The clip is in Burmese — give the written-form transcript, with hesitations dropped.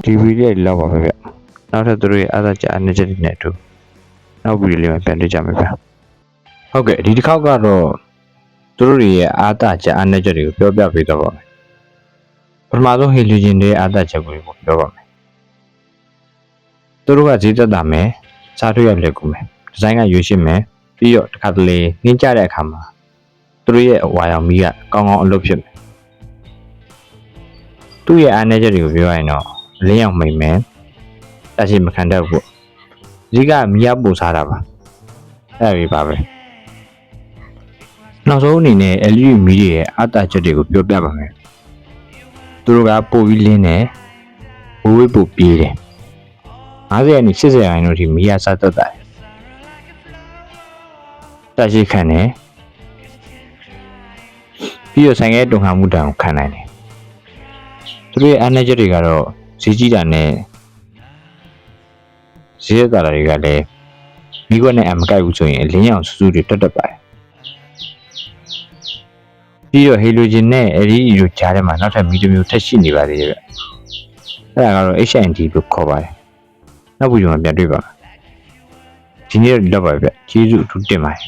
ဒီဗီဒီယိုလောက်ပါပဲဗျနောက်ထပ်သူတို့ရဲ့အားသာချက်အနေချက်တွေနဲ့အတူနောက်ဗီဒီယိုလေးမှာပြန်တွေ့ကြမယ်ဗျဟုတ်ကဲ့ဒီတစ်ခေါက်ကတော့သူတို့ရဲ့အားသာချက်အနေချက်တွေကိုပြောပြပေးတော့ပါမယ်ပထမဆုံးဟီလူဂျင်တွေရဲ့အားသာချက်ကိုပြောပါမယ်သူတို့ကဈေးသက်သာမယ်စားတွေ့ရလက်ကူမယ်ဒီဇိုင်းကရွေးရှင်းမယ်ပြီးတော့တစ်ခါတလေနှင်းကြတဲ့အခါမှာသူတို့ရဲ့အဝါရောင်မီးကကောင်းကောင်းအလုပ်ဖြစ်မယ်သူ့ရဲ့အားနည်းချက်တွေကိုပြောရရင်တော့လင်းအောင်မိန်မယ်တရှိမခံတတ်ဘူးအဓိကမီးရပူစားတာပါအဲ့ဒီပါပဲနောက်ဆုံးအနေနဲ့ LED မီးရဲ့အားသာချက်တွေကိုပြောပြပါမယ်သူတို့ကပို့ပြီးလင်းတယ်ဝေးပို့ပြေးတယ်50နဲ့80ရာခိုင်နှုန်းထိမီးရစားတတ်တယ်တရှိခံတယ်ပြီးတော့ဆိုင်ရဲ့တုံခါမှုတံကိုခံနိုင်တယ်သူတို့ရဲ့အားနည်းချက်တွေကတော့ဈေးကြီးတာနဲ့ဈေးရတာတွေကလည်းမိခွက်နဲ့အမကိုက်ဘူးဆိုရင်အလင်းရောင်စူးစူးတွေတက်တက်ပါတယ်ပြီးတော့ဟီလိုဂျင်နဲ့အဲဒီလိုကြားထဲမှာနောက်ထပ်မီတစ်မျိုးထပ်ရှိနေပါသေးတယ်ဗျအဲ့ဒါကတော့ HND လို့ခေါ်ပါတယ်နောက်ဗီဒီယိုမှာပြန်တွေ့ပါမယ်ဒီနေ့တော့ဒီလောက်ပါပဲဗျကျေးဇူးအထူးတင်ပါတယ်